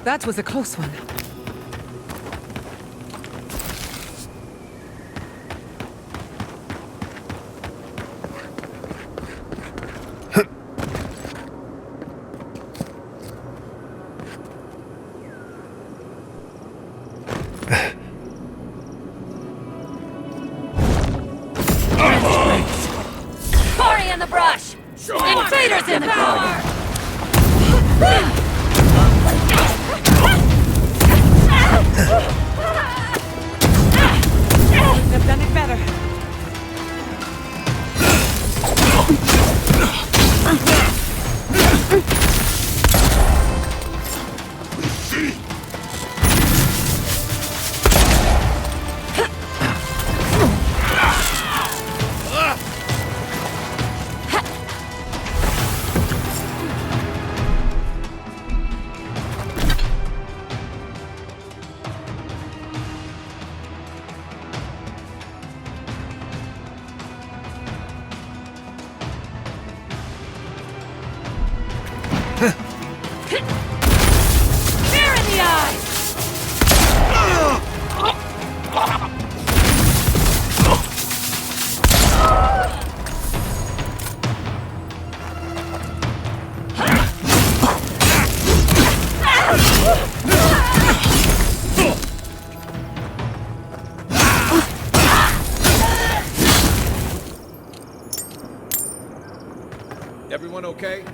That was a close one. Cory in the brush! Invaders in the car! They've done it better. Fear in the eye! Everyone okay?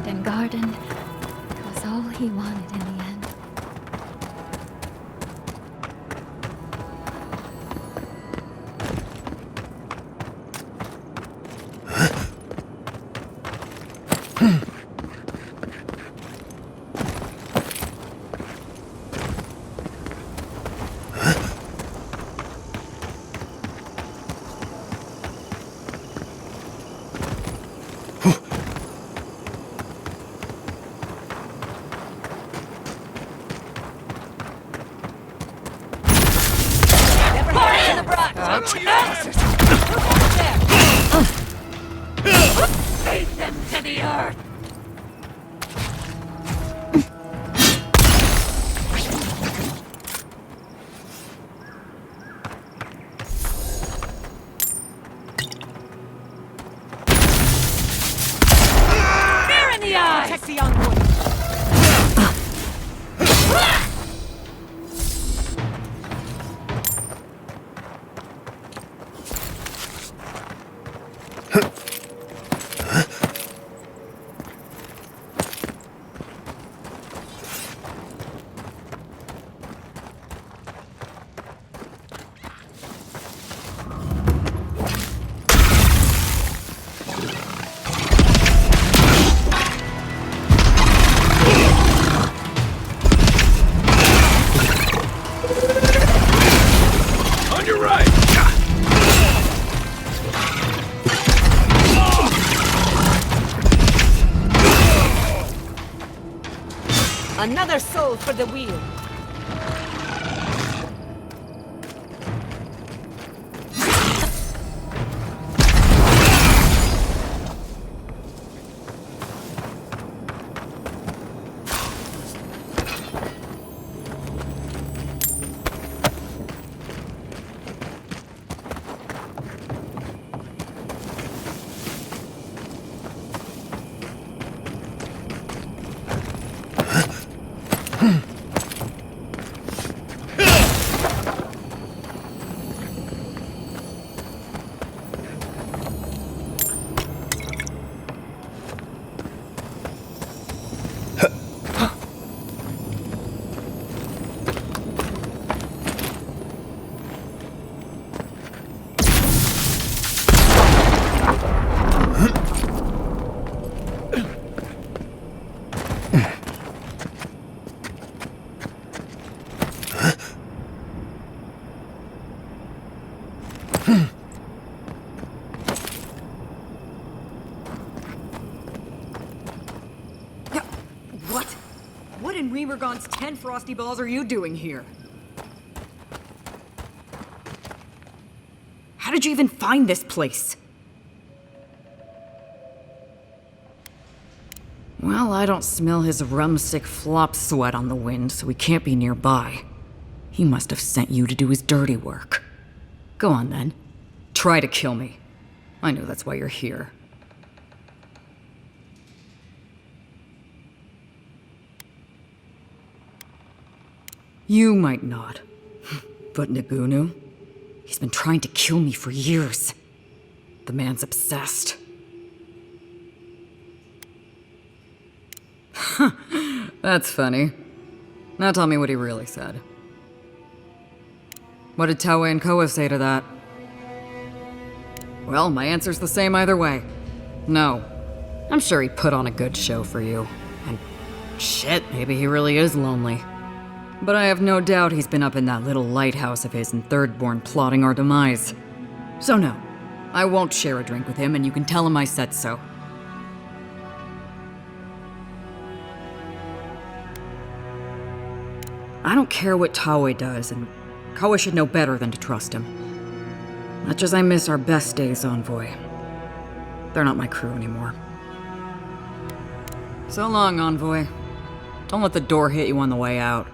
And gardened. It was all he wanted in the end. Beat them to the earth! Another soul for the wheel. What? What in Remergon's 10 frosty balls are you doing here? How did you even find this place? Well, I don't smell his rumstick flop sweat on the wind, so he can't be nearby. He must have sent you to do his dirty work. Go on then. Try to kill me. I know that's why you're here. You might not. But Nagunu? He's been trying to kill me for years. The man's obsessed. That's funny. Now tell me what he really said. What did Taue and Koa say to that? Well, my answer's the same either way. No. I'm sure he put on a good show for you. And shit, maybe he really is lonely. But I have no doubt he's been up in that little lighthouse of his in Thirdborn plotting our demise. So no, I won't share a drink with him, and you can tell him I said so. I don't care what Taue does, and Koa should know better than to trust him. Much as I miss our best days, Envoy. They're not my crew anymore. So long, Envoy. Don't let the door hit you on the way out.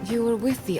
You were with the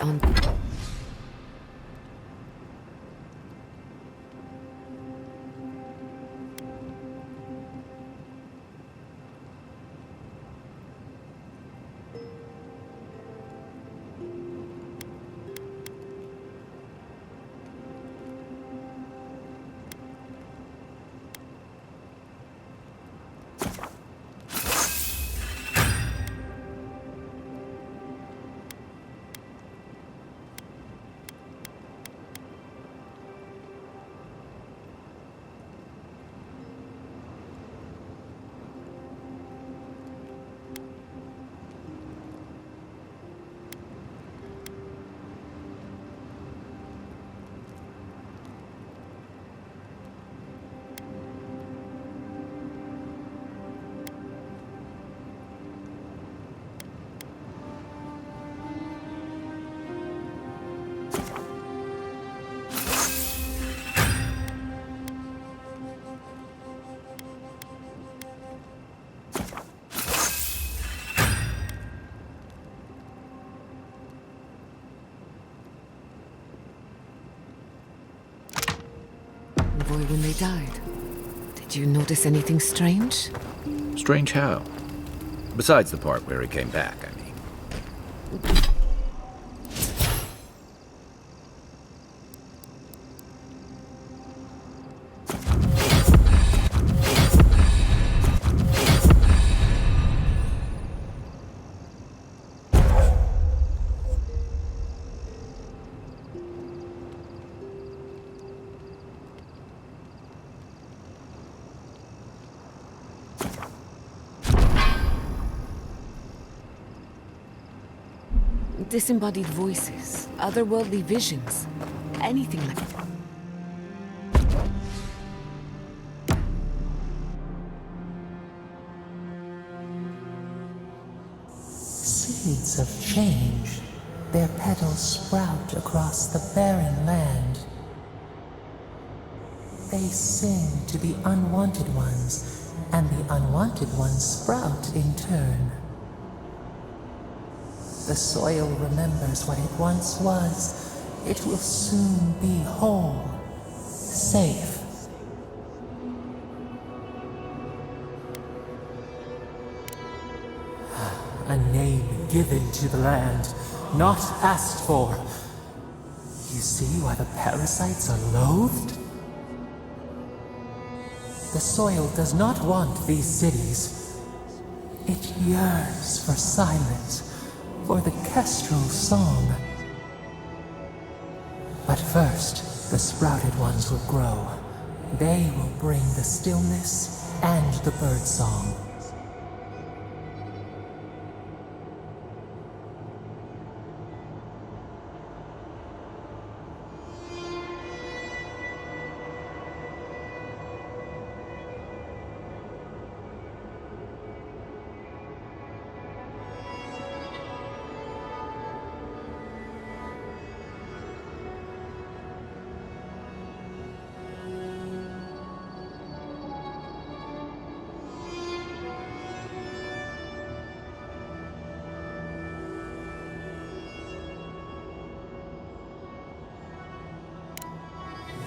when they died. Did you notice anything strange? Strange how? Besides the part where he came back, I mean. Disembodied voices, otherworldly visions, anything like that. Seeds of change, their petals sprout across the barren land. They sing to the unwanted ones, and the unwanted ones sprout in turn. The soil remembers what it once was. It will soon be whole, safe. A name given to the land, not asked for. You see why the parasites are loathed? The soil does not want these cities. It yearns for silence, for the kestrel song. But first, the sprouted ones will grow. They will bring the stillness and the bird song.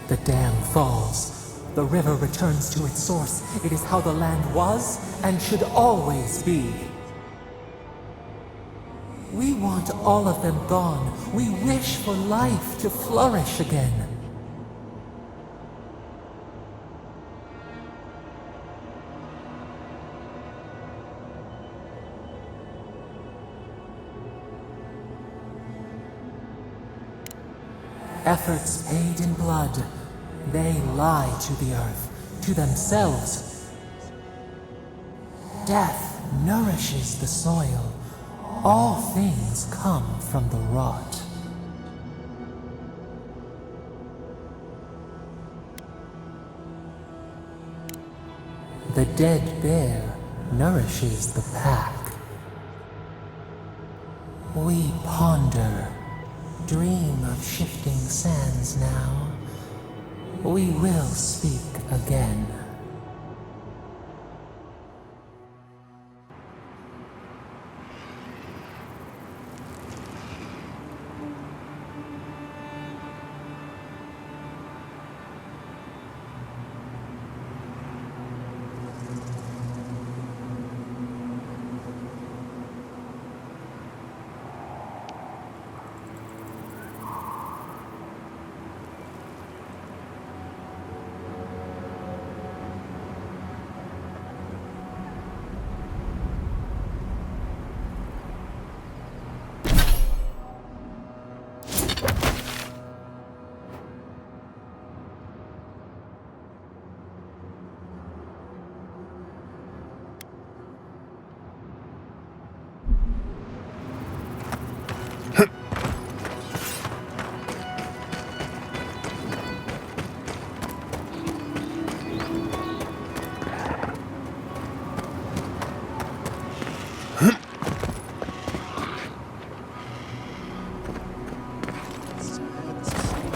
The dam falls. The river returns to its source. It is how the land was and should always be. We want all of them gone. We wish for life to flourish again. Efforts paid in blood. They lie to the earth, to themselves. Death nourishes the soil. All things come from the rot. The dead bear nourishes the pack. We ponder, dream of shifting sands now. We will speak again.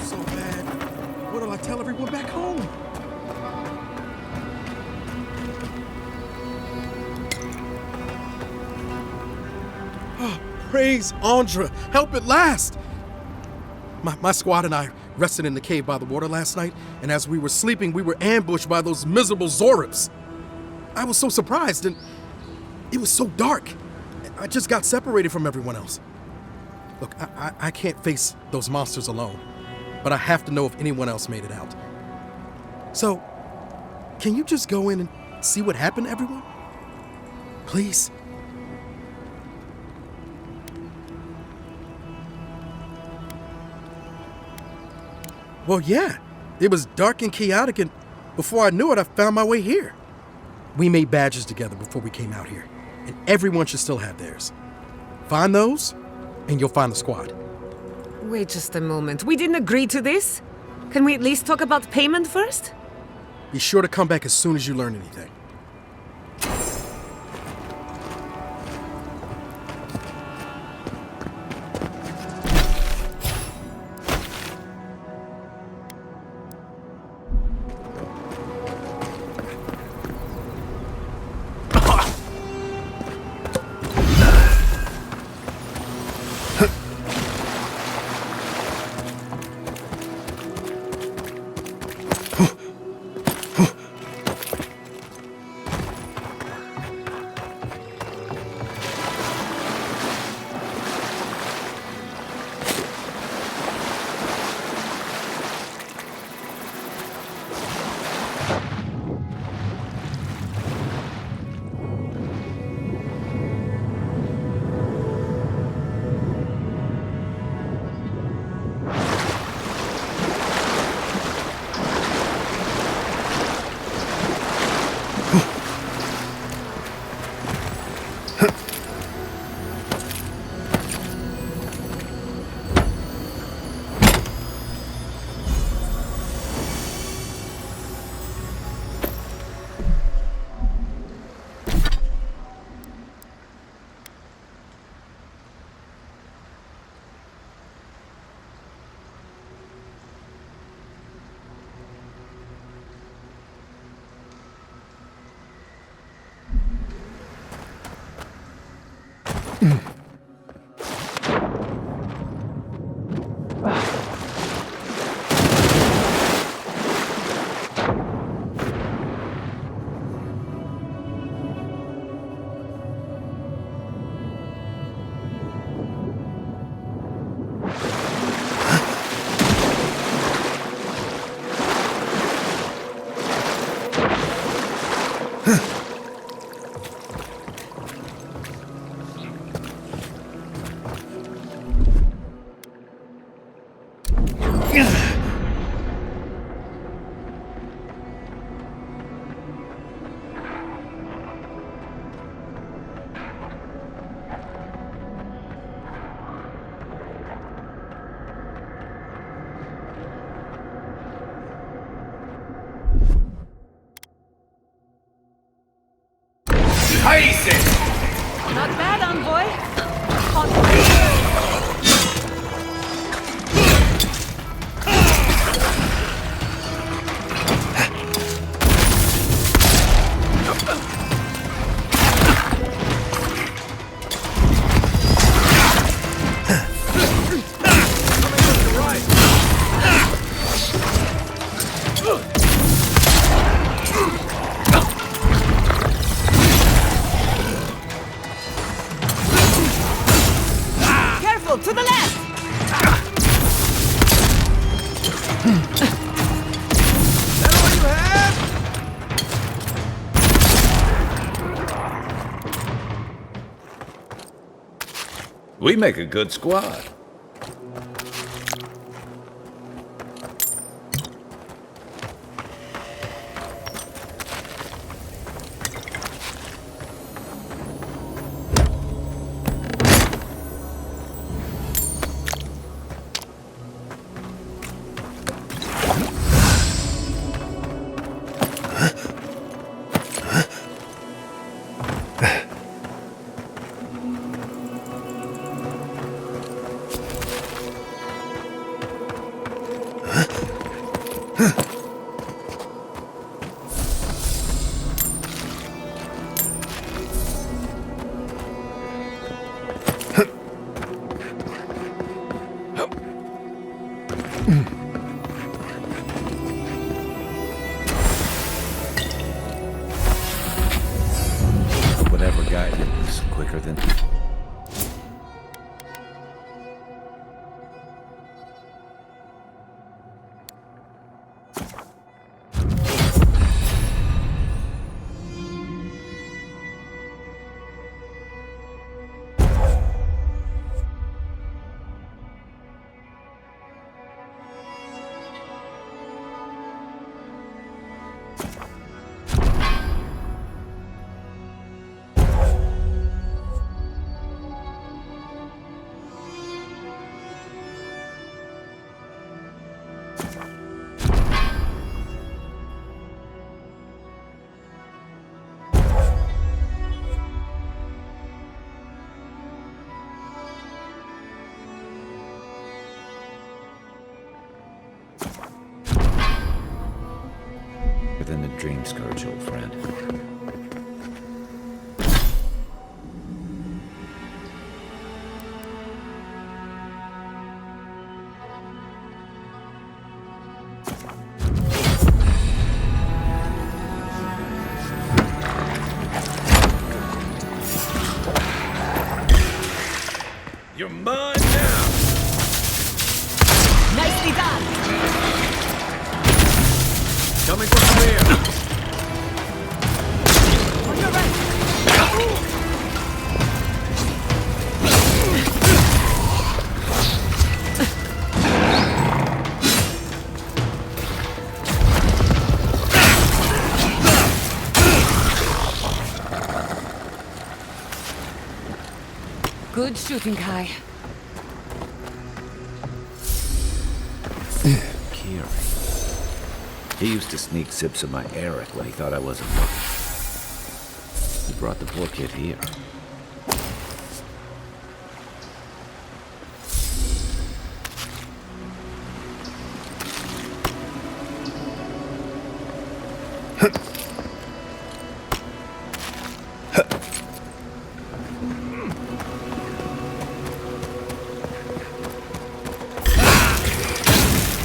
So bad. What'll I tell everyone back home? Oh, praise Andra. Help at last. My squad and I, rested in the cave by the water last night, and as we were sleeping, we were ambushed by those miserable Zoribs. I was so surprised, and it was so dark. I just got separated from everyone else. Look, I can't face those monsters alone, but I have to know if anyone else made it out. So, can you just go in and see what happened to everyone? Please? Well, yeah. It was dark and chaotic, and before I knew it, I found my way here. We made badges together before we came out here, and everyone should still have theirs. Find those, and you'll find the squad. Wait just a moment. We didn't agree to this? Can we at least talk about payment first? Be sure to come back as soon as you learn anything. Not bad, envoy. To the left! That all you have? We make a good squad. guy that was quicker than... Within the dream scourge, old friend. You're mine now! Nicely done! Coming from the rear! On your right! Good shooting, Kai. Kiri. He used to sneak sips of my Eric when he thought I wasn't looking. He brought the poor kid here.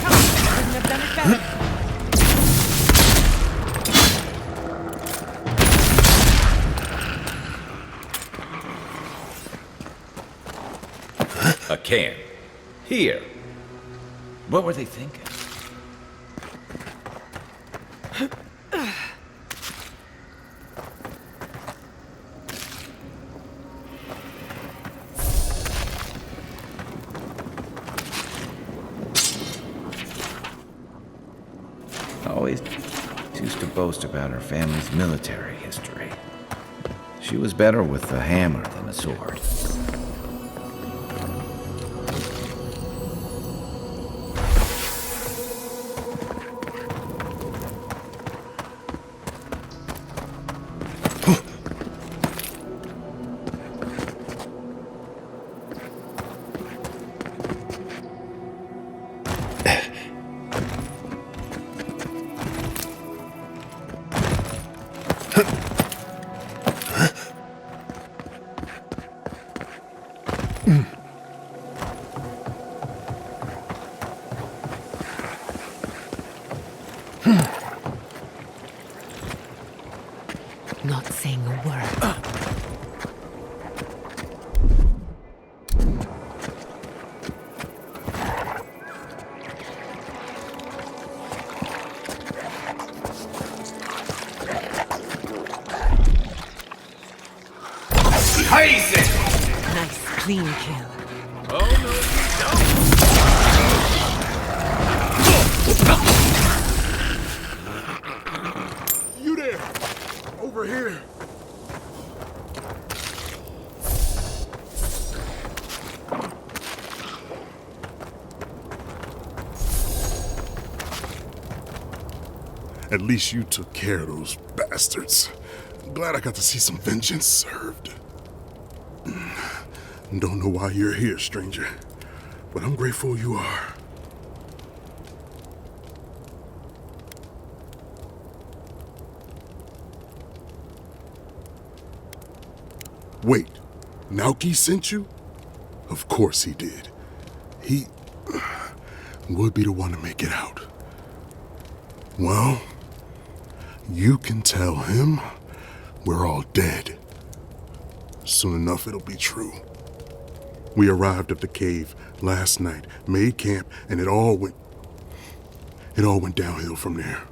Couldn't have done it better. A can. Here. What were they thinking? Always used to boast about her family's military history. She was better with a hammer than a sword. Not saying a word. Nice, clean kill. You there! Over here! At least you took care of those bastards. Glad I got to see some vengeance served. Don't know why you're here, stranger, but I'm grateful you are. Wait, Naoki sent you? Of course he did. He would be the one to make it out. Well, you can tell him we're all dead. Soon enough, it'll be true. We arrived at the cave last night, made camp, and it all went downhill from there.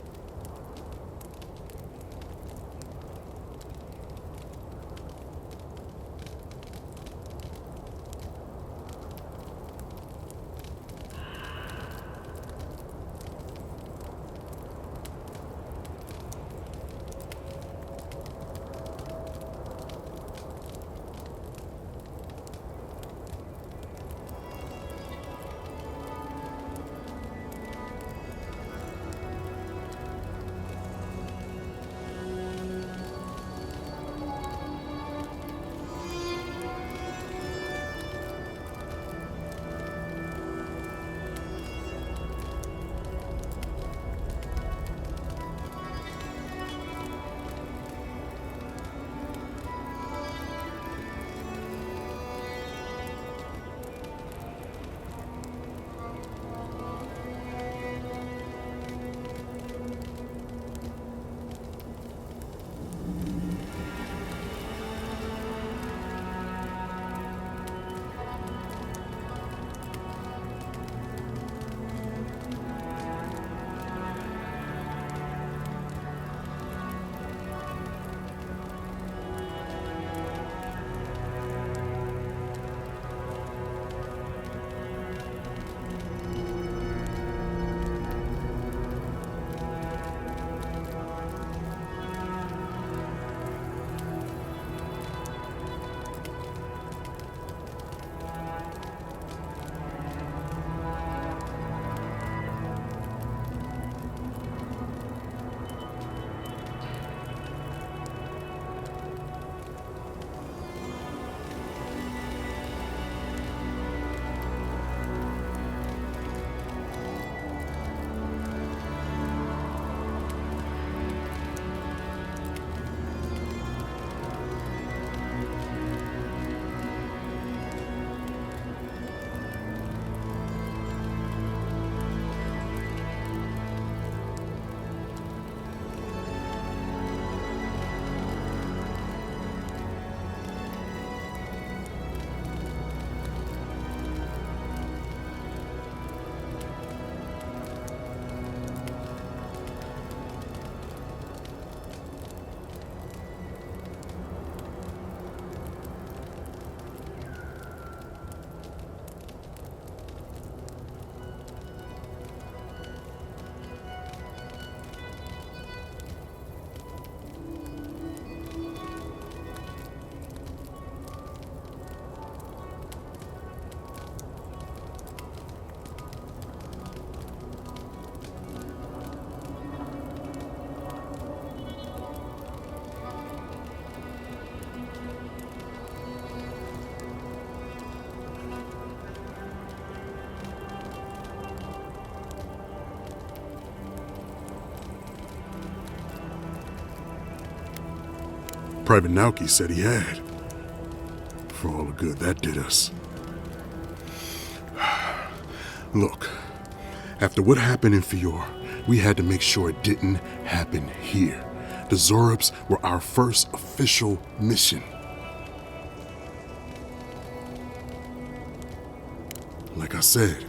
Private Nauki said he had. For all the good that did us. Look, after what happened in Fior, we had to make sure it didn't happen here. The Zorops were our first official mission. Like I said,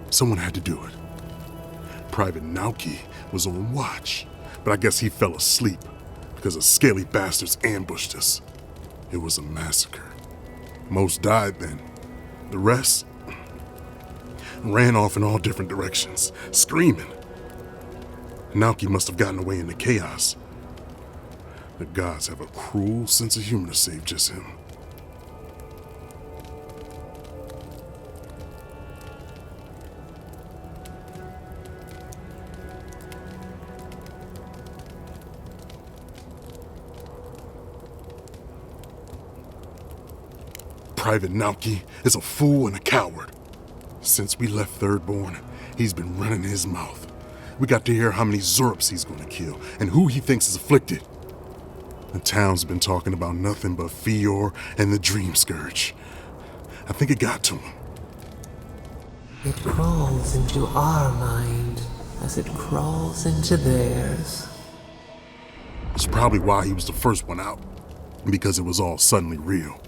someone had to do it. Private Nauki was on watch, but I guess he fell asleep because the scaly bastards ambushed us. It was a massacre. Most died then. The rest ran off in all different directions, screaming. Nauki must have gotten away in the chaos. The gods have a cruel sense of humor to save just him. Private Nauki is a fool and a coward. Since we left Thirdborn, he's been running his mouth. We got to hear how many Zorops he's going to kill and who he thinks is afflicted. The town's been talking about nothing but Fior and the Dream Scourge. I think it got to him. It crawls into our mind as it crawls into theirs. It's probably why he was the first one out, because it was all suddenly real.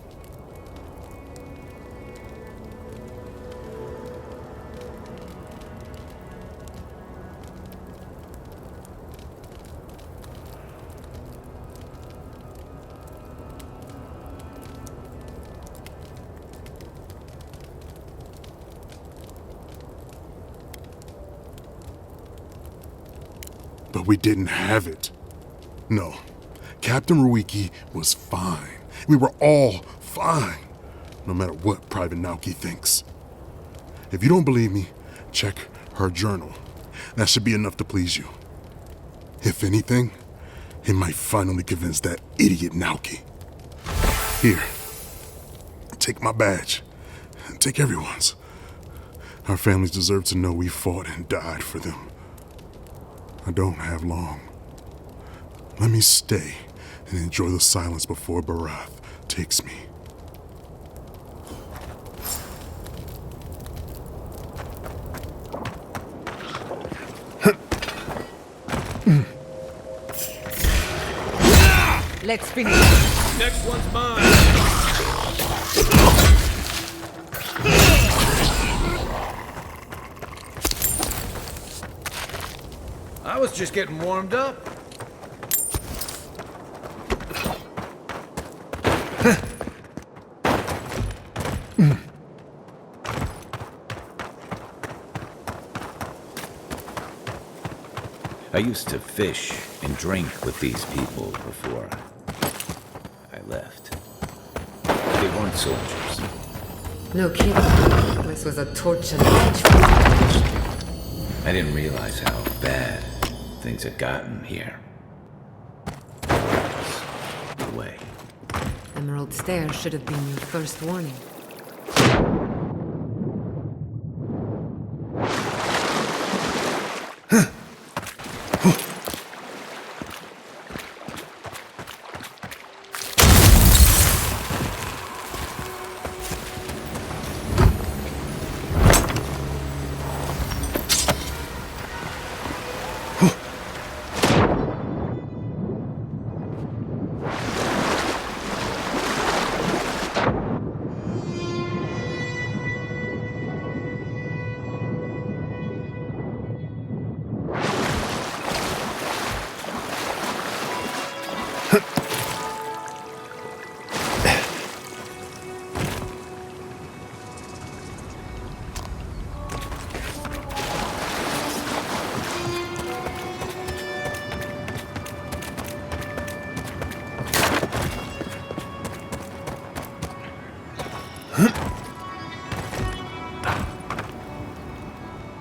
but we didn't have it. No, Captain Ruiki was fine. We were all fine, no matter what Private Naoki thinks. If you don't believe me, check her journal. That should be enough to please you. If anything, it might finally convince that idiot Naoki. Here, take my badge. Take everyone's. Our families deserve to know we fought and died for them. I don't have long. Let me stay and enjoy the silence before Barath takes me. Let's finish. Next one's mine. I was just getting warmed up. I used to fish and drink with these people before I left. They weren't soldiers. No kidding. This was a torture. I didn't realize how bad things had gotten here. The way. Emerald Stairs should have been your first warning.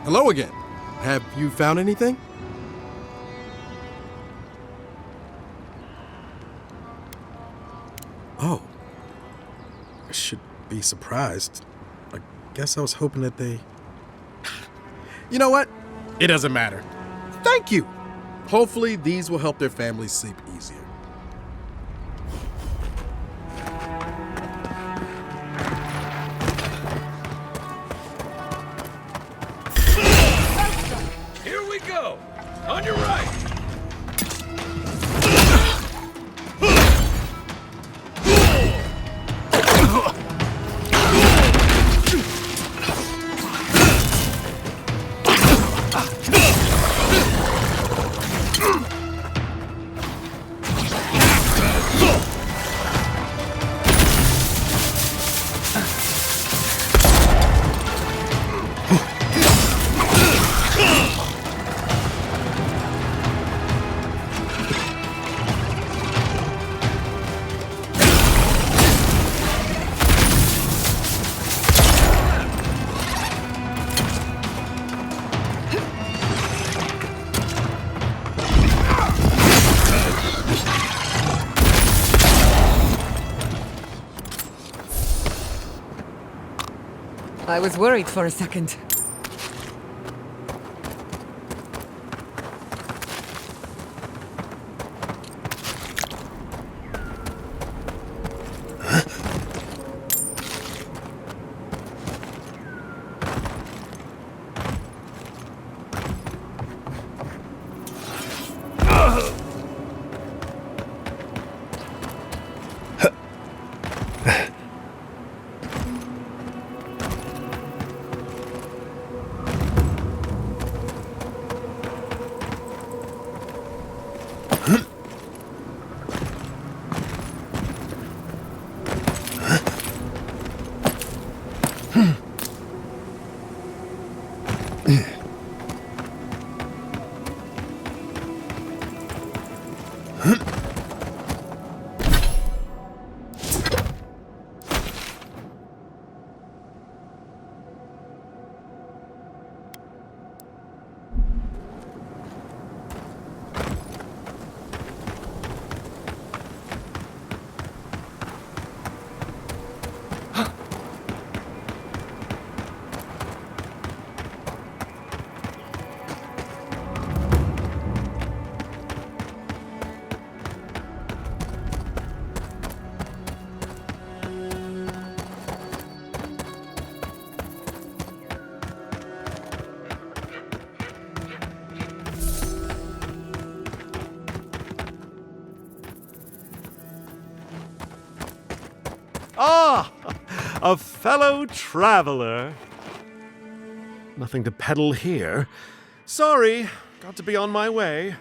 Hello again. Have you found anything? Oh. I should be surprised. I guess I was hoping that they... You know what? It doesn't matter. Thank you. Hopefully these will help their families sleep easier. Here we go. On your right. I was worried for a second. Ah, a fellow traveler. Nothing to peddle here. Sorry, got to be on my way.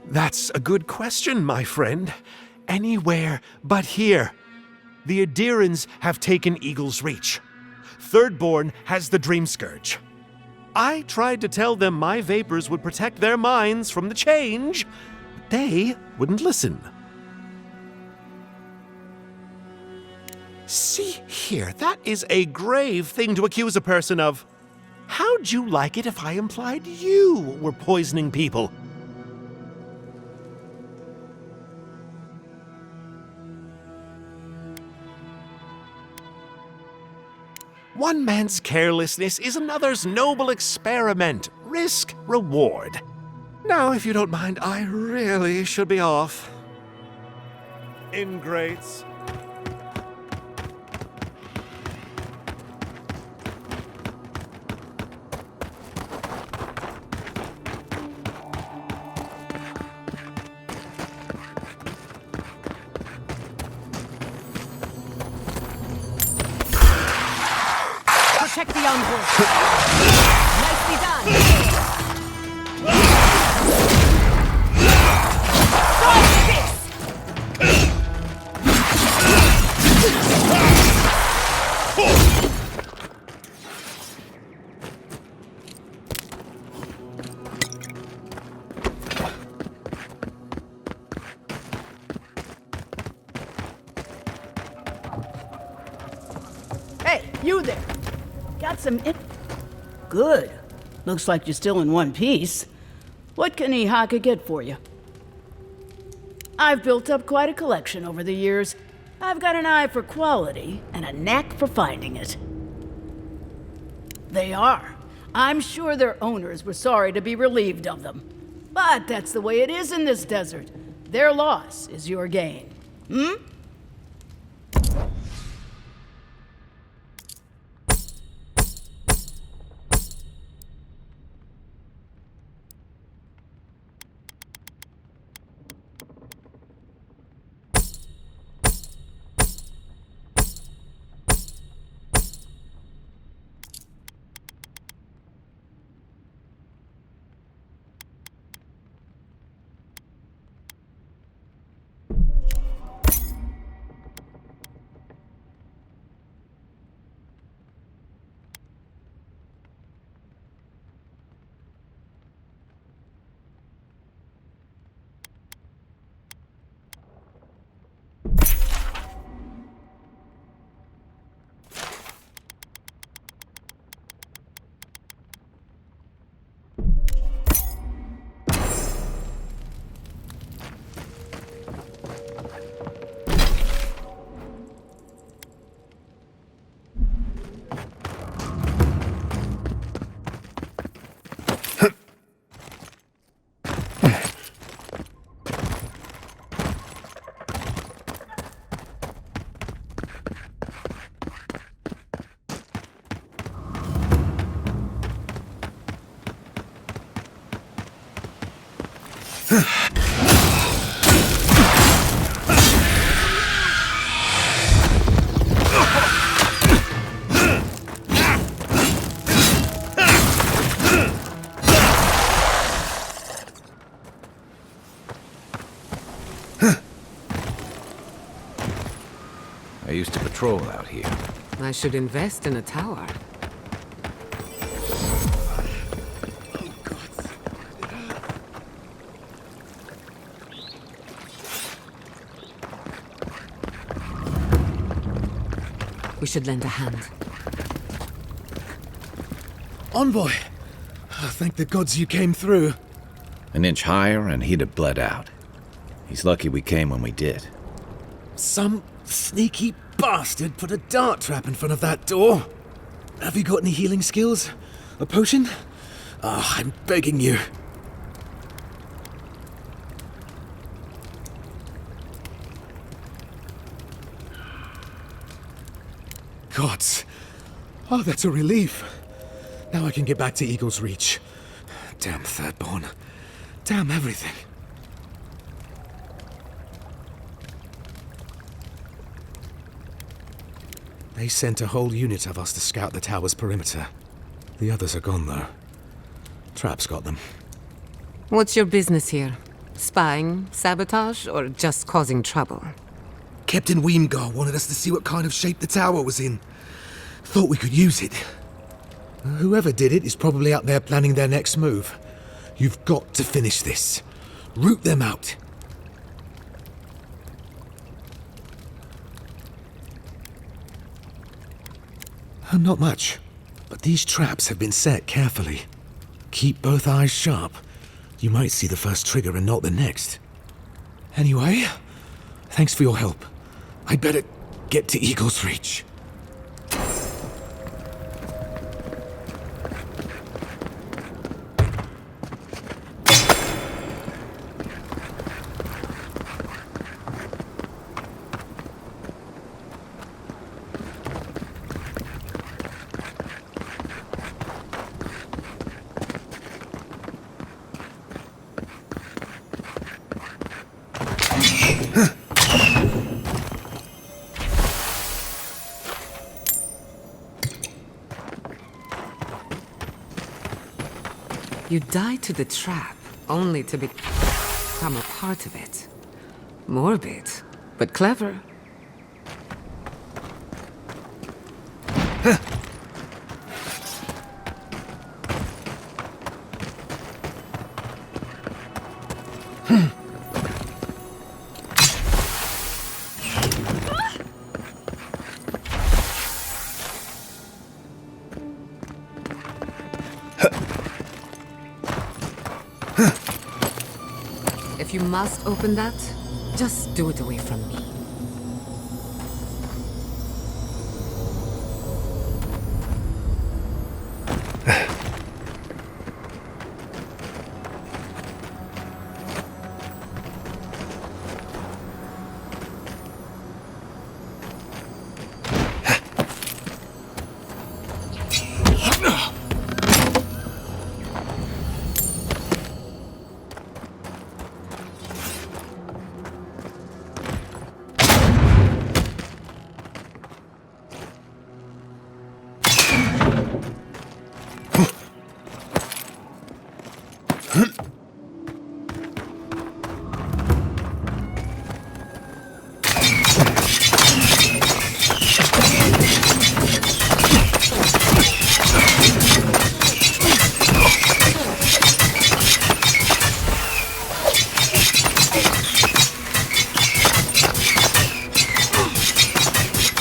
That's a good question, my friend. Anywhere but here. The Adirans have taken Eagle's Reach. Thirdborn has the Dream Scourge. I tried to tell them my vapors would protect their minds from the change. They wouldn't listen. See here, that is a grave thing to accuse a person of. How'd you like it if I implied you were poisoning people? One man's carelessness is another's noble experiment. Risk, reward. Now, if you don't mind, I really should be off. Ingrates. Protect the envoy. Nicely done. Stop this! Hey, you there! Got some Good. Looks like you're still in one piece. What can Ihaka get for you? I've built up quite a collection over the years. I've got an eye for quality and a knack for finding it. They are. I'm sure their owners were sorry to be relieved of them. But that's the way it is in this desert. Their loss is your gain. Hmm? I used to patrol out here. I should invest in a tower. We should lend a hand. Envoy! Oh, thank the gods you came through. An inch higher and he'd have bled out. He's lucky we came when we did. Some sneaky bastard put a dart trap in front of that door. Have you got any healing skills? A potion? Oh, I'm begging you. Gods. Oh, that's a relief. Now I can get back to Eagle's Reach. Damn Thirdborn. Damn everything. They sent a whole unit of us to scout the tower's perimeter. The others are gone, though. Trap's got them. What's your business here? Spying, sabotage, or just causing trouble? Captain Weemgar wanted us to see what kind of shape the tower was in. Thought we could use it. Whoever did it is probably out there planning their next move. You've got to finish this. Root them out. Not much, but these traps have been set carefully. Keep both eyes sharp. You might see the first trigger and not the next. Anyway, thanks for your help. I'd better get to Eagle's Reach. You died to the trap, only to become a part of it. Morbid, but clever. If you must open that, just do it away from me.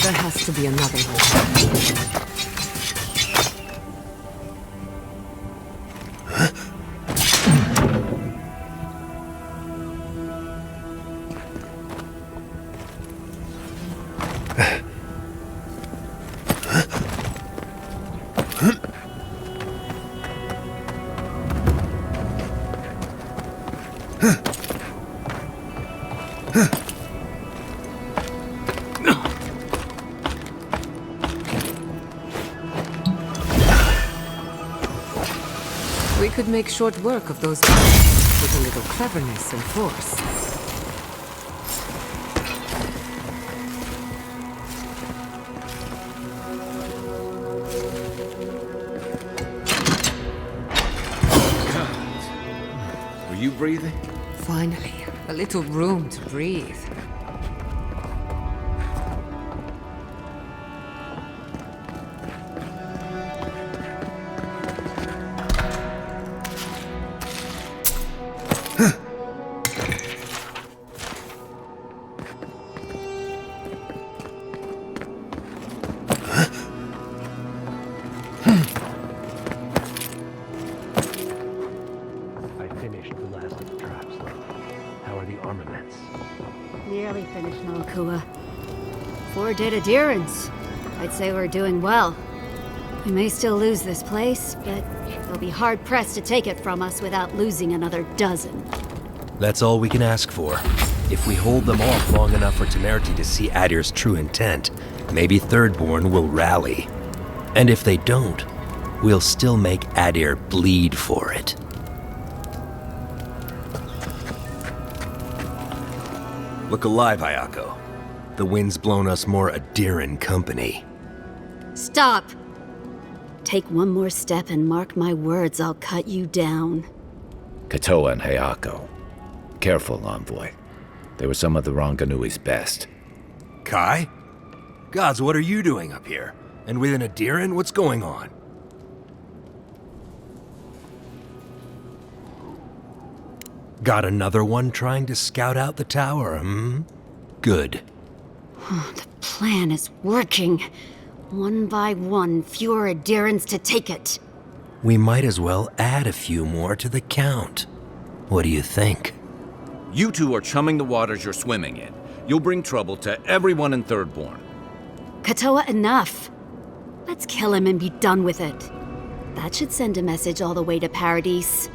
There has to be another one. We could make short work of those guys with a little cleverness and force. God. Were you breathing? Finally, a little room to breathe. Nearly finished, Moakua. 4 dead adherents. I'd say we're doing well. We may still lose this place, but they'll be hard-pressed to take it from us without losing another dozen. That's all we can ask for. If we hold them off long enough for Temerity to see Adir's true intent, maybe Thirdborn will rally. And if they don't, we'll still make Adir bleed for it. Look alive, Ayako. The wind's blown us more Adiran company. Stop! Take one more step and mark my words, I'll cut you down. Katoa and Hayako. Careful, Envoy. They were some of the Ranganui's best. Kai? Gods, what are you doing up here? And with an Adiran, what's going on? Got another one trying to scout out the tower, hmm? Good. The plan is working. One by one, fewer Adirans to take it. We might as well add a few more to the count. What do you think? You two are chumming the waters you're swimming in. You'll bring trouble to everyone in Thirdborn. Katoa, enough. Let's kill him and be done with it. That should send a message all the way to Paradise.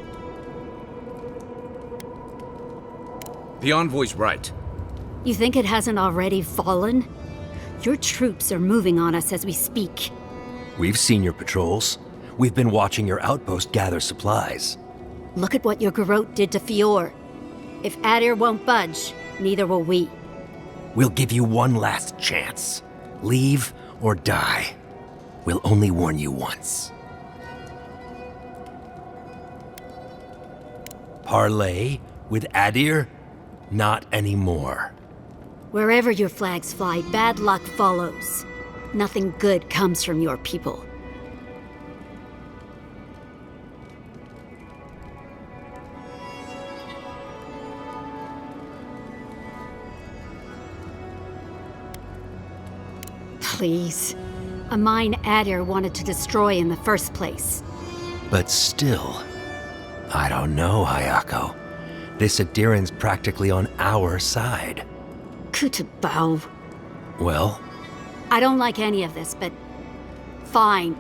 The Envoy's right. You think it hasn't already fallen? Your troops are moving on us as we speak. We've seen your patrols. We've been watching your outpost gather supplies. Look at what your garrote did to Fior. If Adir won't budge, neither will we. We'll give you one last chance. Leave or die. We'll only warn you once. Parley with Adir? Not anymore. Wherever your flags fly, bad luck follows. Nothing good comes from your people. Please. A mine Adir wanted to destroy in the first place. But still, I don't know, Hayako. This Adiran's practically on our side. Kutabao. Well? I don't like any of this, but fine.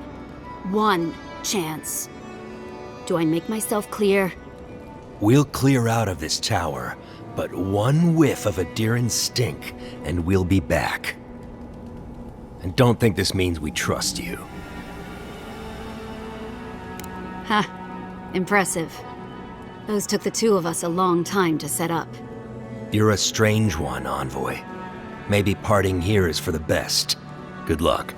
One chance. Do I make myself clear? We'll clear out of this tower, but one whiff of Adiran stink, and we'll be back. And don't think this means we trust you. Ha. Impressive. Those took the two of us a long time to set up. You're a strange one, Envoy. Maybe parting here is for the best. Good luck.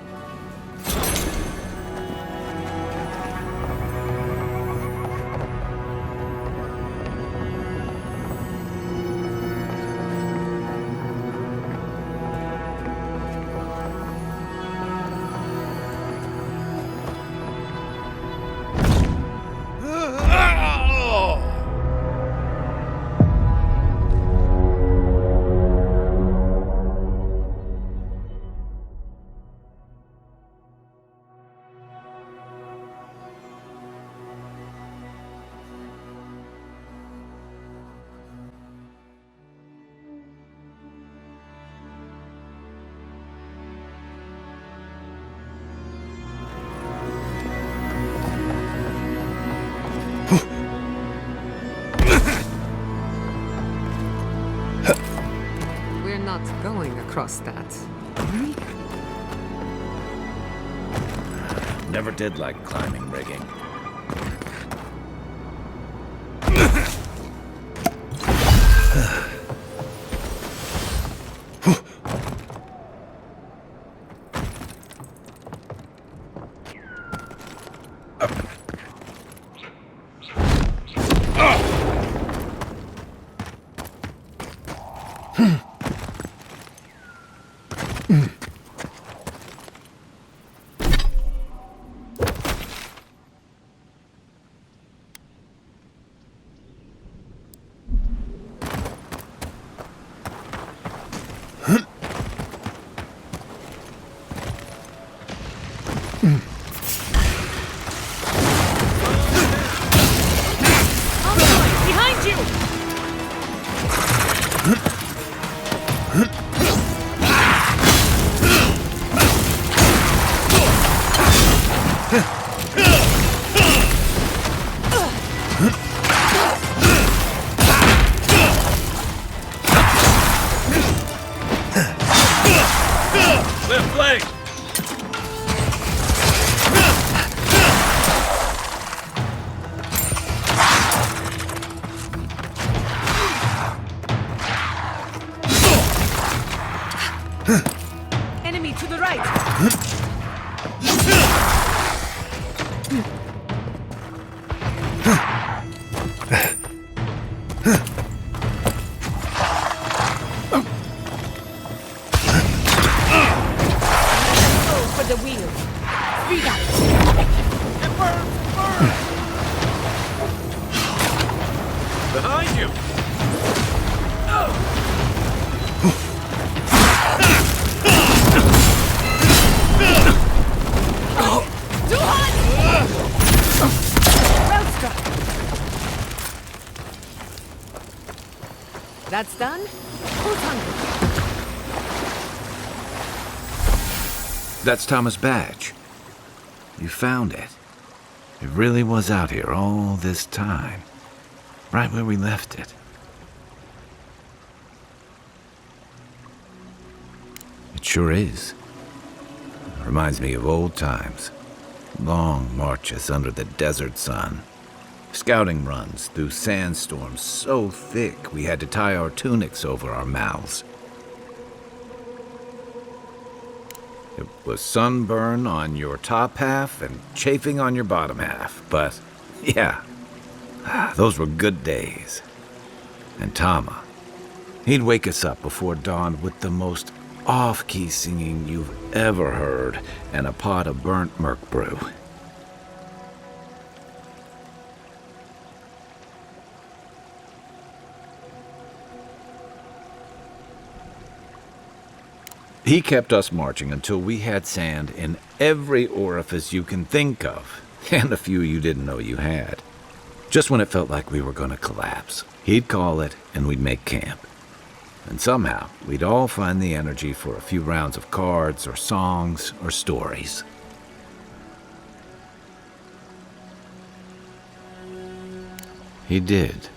We're not going across that. Never did like climbing rigging. Behind you! Left leg! Enemy to the right! that's done, who's hungry? That's Thomas' badge. You found it. It really was out here all this time. Right where we left it. It sure is. Reminds me of old times. Long marches under the desert sun. Scouting runs through sandstorms so thick we had to tie our tunics over our mouths. It was sunburn on your top half and chafing on your bottom half, but yeah, those were good days. And Tama, he'd wake us up before dawn with the most off-key singing you've ever heard and a pot of burnt merc brew. He kept us marching until we had sand in every orifice you can think of, and a few you didn't know you had. Just when it felt like we were going to collapse, he'd call it and we'd make camp. And somehow, we'd all find the energy for a few rounds of cards or songs or stories. He did.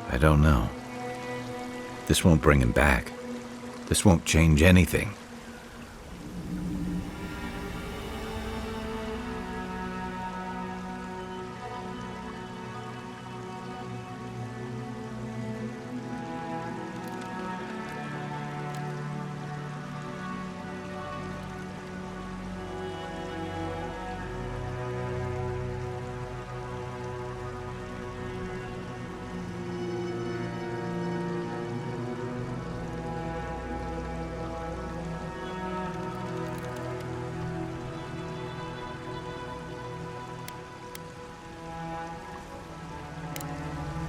I don't know. This won't bring him back. This won't change anything.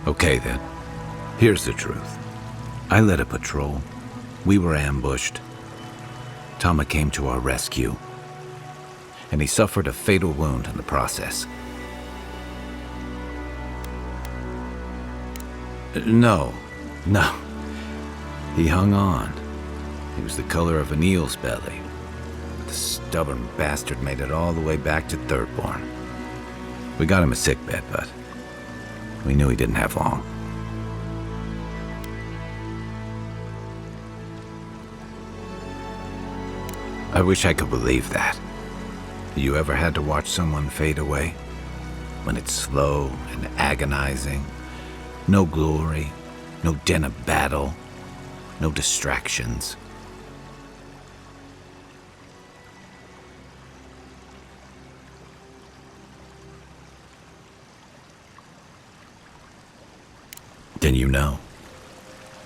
Okay then, here's the truth. I led a patrol. We were ambushed. Tama came to our rescue. And he suffered a fatal wound in the process. No. He hung on. He was the color of an eel's belly. The stubborn bastard made it all the way back to Thirdborn. We got him a sickbed, but we knew he didn't have long. I wish I could believe that. You ever had to watch someone fade away? When it's slow and agonizing? No glory, no din of battle, no distractions. Then you know.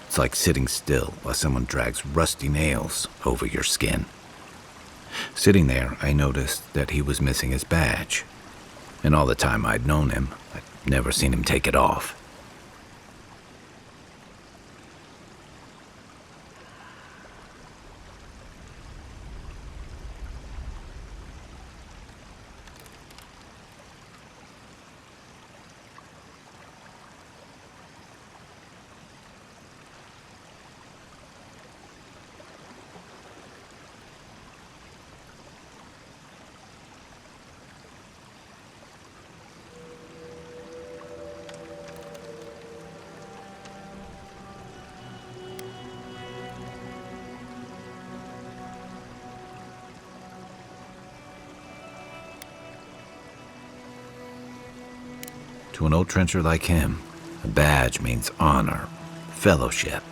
It's like sitting still while someone drags rusty nails over your skin. Sitting there, I noticed that he was missing his badge. And all the time I'd known him, I'd never seen him take it off. To an old trencher like him, a badge means honor, fellowship.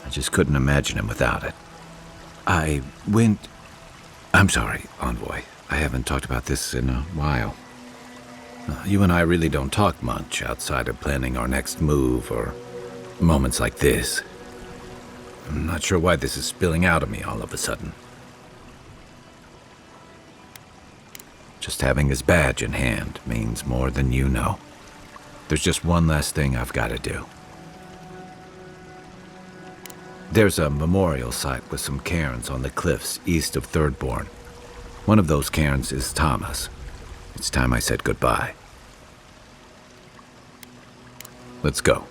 I just couldn't imagine him without it. I'm sorry, Envoy. I haven't talked about this in a while. You and I really don't talk much outside of planning our next move or moments like this. I'm not sure why this is spilling out of me all of a sudden. Just having his badge in hand means more than you know. There's just one last thing I've got to do. There's a memorial site with some cairns on the cliffs east of Thirdborn. One of those cairns is Thomas. It's time I said goodbye. Let's go.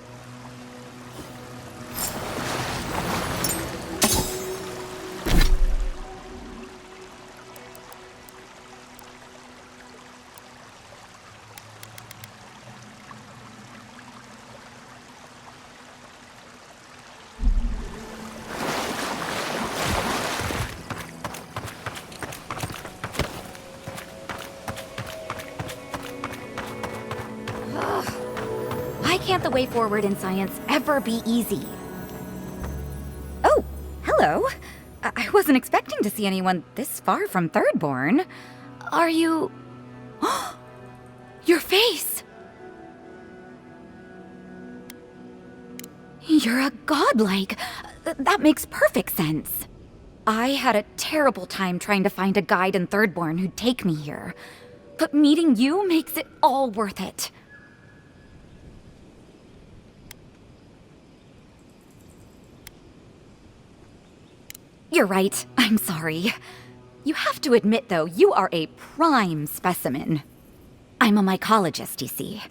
Why can't the way forward in science ever be easy? Oh, hello. I wasn't expecting to see anyone this far from Thirdborn. Are you... Your face! You're a godlike. That makes perfect sense. I had a terrible time trying to find a guide in Thirdborn who'd take me here. But meeting you makes it all worth it. You're right. I'm sorry. You have to admit, though, you are a prime specimen. I'm a mycologist, you see,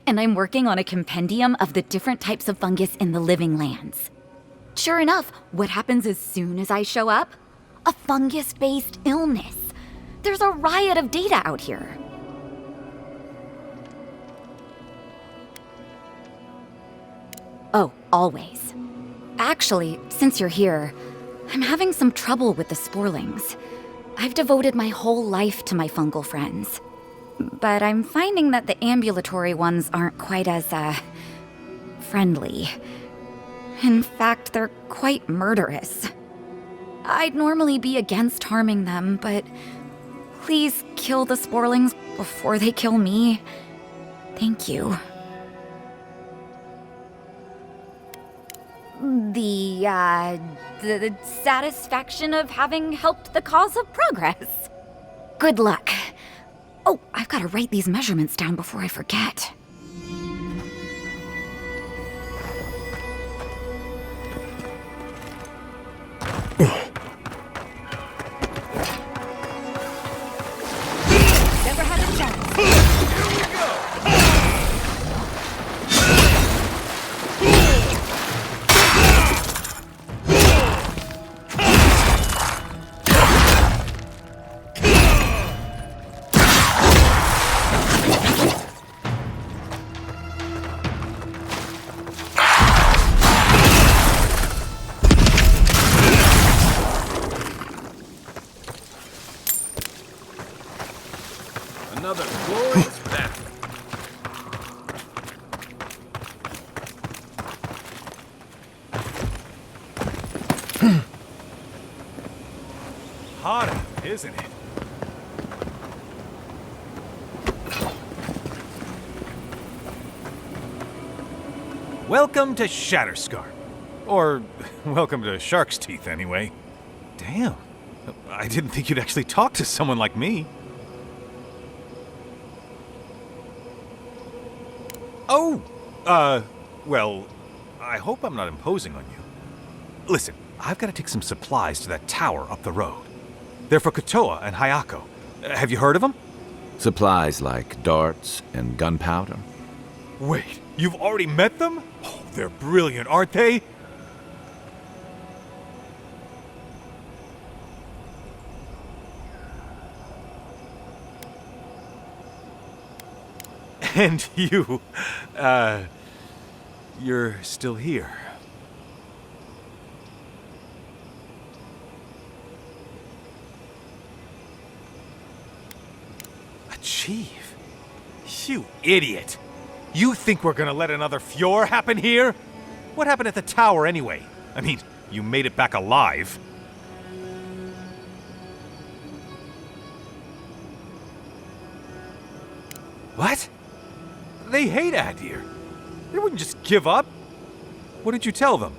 and I'm working on a compendium of the different types of fungus in the living lands. Sure enough, what happens as soon as I show up? A fungus-based illness. There's a riot of data out here. Oh, always. Actually, since you're here, I'm having some trouble with the sporlings. I've devoted my whole life to my fungal friends. But I'm finding that the ambulatory ones aren't quite as, friendly. In fact, they're quite murderous. I'd normally be against harming them, but please kill the sporlings before they kill me. Thank you. The satisfaction of having helped the cause of progress. Good luck. Oh, I've got to write these measurements down before I forget. Never had a chance. Here we go! Another glorious battle. Hot out, isn't it? Welcome to Shatterscar. Or, welcome to Shark's Teeth, anyway. Damn. I didn't think you'd actually talk to someone like me. Oh! Well, I hope I'm not imposing on you. Listen, I've got to take some supplies to that tower up the road. They're for Kotoa and Hayako. Have you heard of them? Supplies like darts and gunpowder. Wait, you've already met them? Oh, they're brilliant, aren't they? And you're still here. A chief? You idiot! You think we're gonna let another Fjord happen here? What happened at the tower anyway? I mean, you made it back alive. What? They hate Adir. They wouldn't just give up. What did you tell them?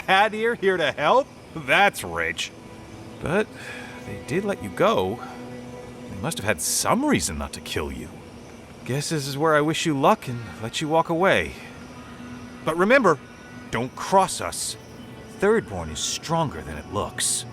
Adir here to help? That's rich. But they did let you go. They must have had some reason not to kill you. Guess this is where I wish you luck and let you walk away. But remember, don't cross us. Thirdborn is stronger than it looks.